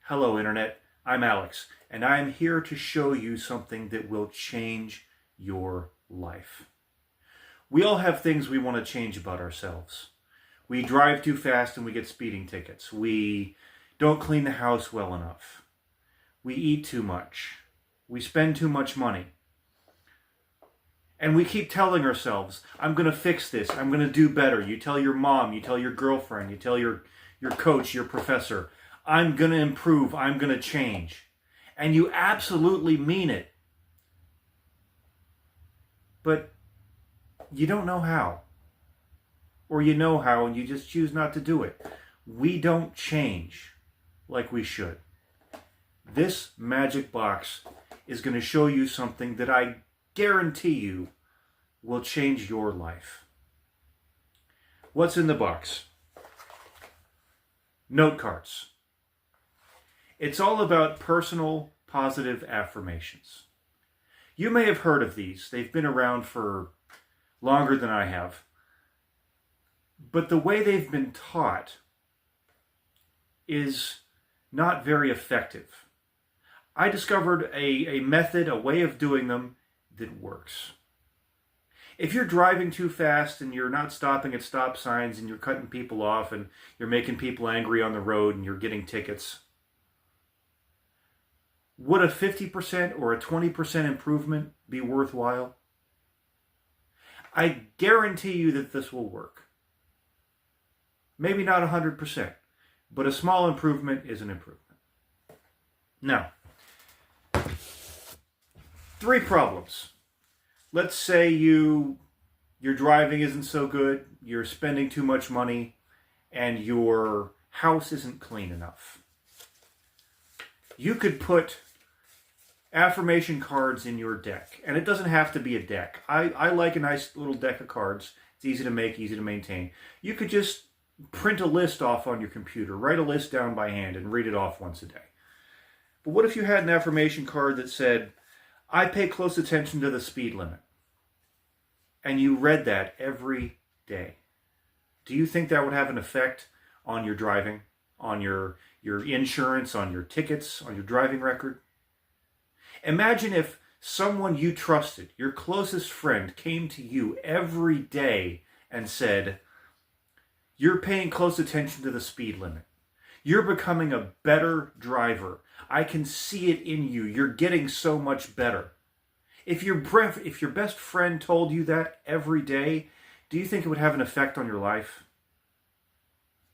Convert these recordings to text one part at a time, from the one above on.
Hello, Internet. I'm Alex, and I'm here to show you something that will change your life. We all have things we want to change about ourselves. We drive too fast and we get speeding tickets. We don't clean the house well enough. We eat too much. We spend too much money. And we keep telling ourselves, I'm going to fix this. I'm going to do better. You tell your mom, you tell your girlfriend, you tell your coach, your professor, I'm going to improve. I'm going to change. And you absolutely mean it. But you don't know how. Or you know how and you just choose not to do it. We don't change like we should. This magic box is going to show you something that I guarantee you will change your life. What's in the box? Note cards. It's all about personal positive affirmations. You may have heard of these. They've been around for longer than I have. But the way they've been taught is not very effective. I discovered a method, a way of doing them that works. If you're driving too fast and you're not stopping at stop signs and you're cutting people off and you're making people angry on the road and you're getting tickets, would a 50% or a 20% improvement be worthwhile? I guarantee you that this will work. Maybe not 100%, but a small improvement is an improvement. Now, 3 problems. Let's say your driving isn't so good, you're spending too much money, and your house isn't clean enough. You could put affirmation cards in your deck, and it doesn't have to be a deck. I like a nice little deck of cards. It's easy to make, easy to maintain. You could just print a list off on your computer, write a list down by hand, and read it off once a day. But what if you had an affirmation card that said, I pay close attention to the speed limit? And you read that every day. Do you think that would have an effect on your driving, on your insurance, on your tickets, on your driving record? Imagine if someone you trusted, your closest friend, came to you every day and said, you're paying close attention to the speed limit. You're becoming a better driver. I can see it in you. You're getting so much better. If your best friend told you that every day, do you think it would have an effect on your life?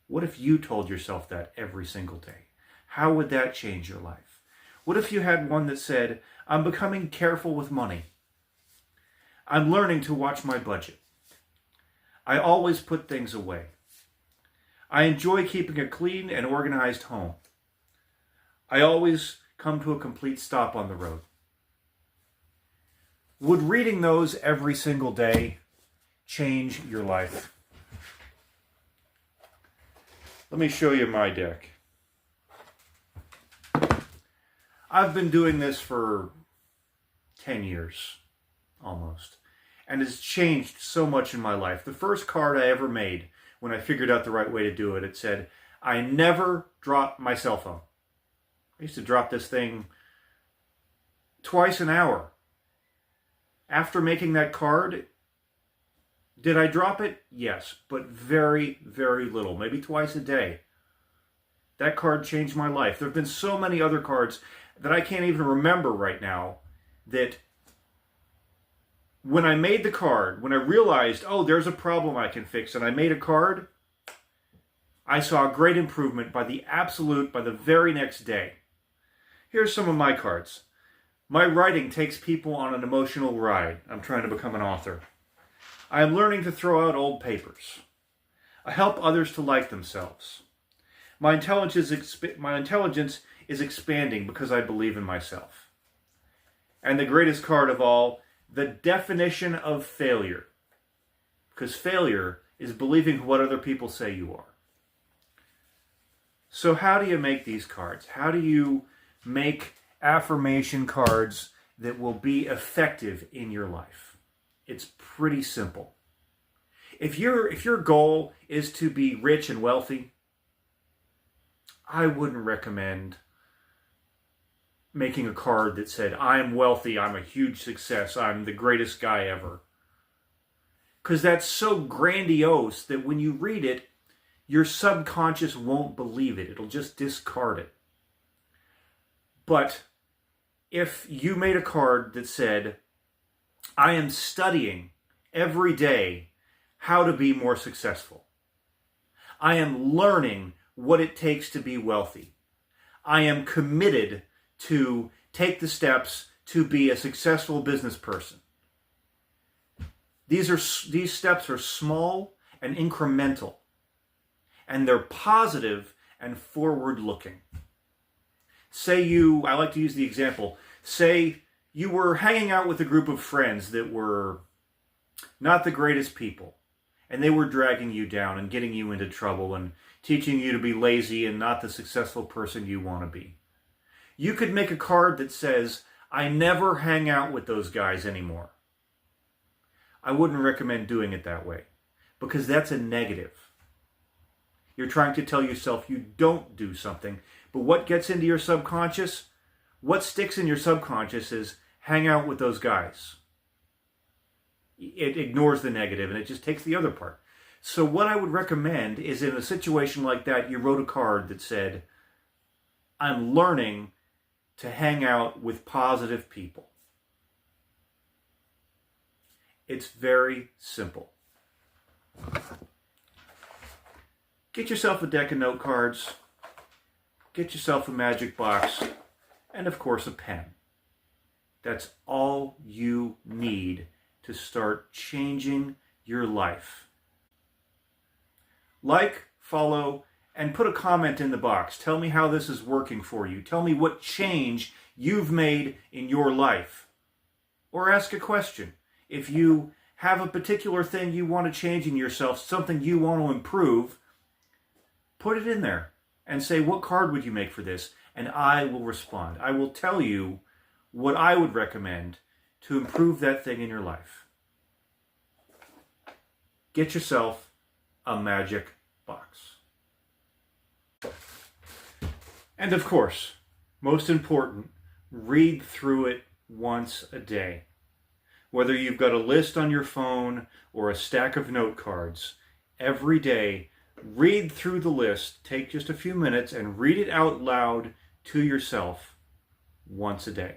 What if you told yourself that every single day? How would that change your life? What if you had one that said, I'm becoming careful with money. I'm learning to watch my budget. I always put things away. I enjoy keeping a clean and organized home. I always come to a complete stop on the road. Would reading those every single day change your life? Let me show you my deck. I've been doing this for 10 years, almost, and it's changed so much in my life. The first card I ever made, when I figured out the right way to do it, it said, I never drop my cell phone. I used to drop this thing twice an hour. After making that card, did I drop it? Yes, but very, very little, maybe twice a day. That card changed my life. There have been so many other cards that I can't even remember right now, that when I made the card, when I realized, oh, there's a problem I can fix, and I made a card, I saw a great improvement by the very next day. Here's some of my cards. My writing takes people on an emotional ride. I'm trying to become an author. I am learning to throw out old papers. I help others to like themselves. My intelligence is expanding because I believe in myself. And the greatest card of all, the definition of failure. Because failure is believing what other people say you are. So how do you make these cards? How do you make affirmation cards that will be effective in your life? It's pretty simple. If your goal is to be rich and wealthy, I wouldn't recommend making a card that said, I'm wealthy, I'm a huge success, I'm the greatest guy ever. Because that's so grandiose that when you read it, your subconscious won't believe it. It'll just discard it. But if you made a card that said, I am studying every day how to be more successful. I am learning what it takes to be wealthy. I am committed to take the steps to be a successful business person. These steps are small and incremental, and they're positive and forward-looking. I like to use the example, say you were hanging out with a group of friends that were not the greatest people, and they were dragging you down and getting you into trouble and teaching you to be lazy and not the successful person you want to be. You could make a card that says, I never hang out with those guys anymore. I wouldn't recommend doing it that way, because that's a negative. You're trying to tell yourself you don't do something, but what gets into your subconscious? What sticks in your subconscious is hang out with those guys. It ignores the negative and it just takes the other part. So what I would recommend is in a situation like that, you wrote a card that said, I'm learning to hang out with positive people. It's very simple. Get yourself a deck of note cards, get yourself a magic box, and of course a pen. That's all you need to start changing your life. Like, follow, and put a comment in the box. Tell me how this is working for you. Tell me what change you've made in your life. Or ask a question. If you have a particular thing you want to change in yourself, something you want to improve, put it in there and say, what card would you make for this? And I will respond. I will tell you what I would recommend to improve that thing in your life. Get yourself a magic box. And of course, most important, read through it once a day. Whether you've got a list on your phone or a stack of note cards, every day, read through the list, take just a few minutes and read it out loud to yourself once a day.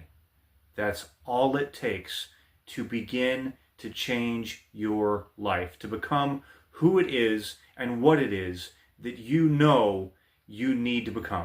That's all it takes to begin to change your life, to become who it is and what it is that you know you need to become.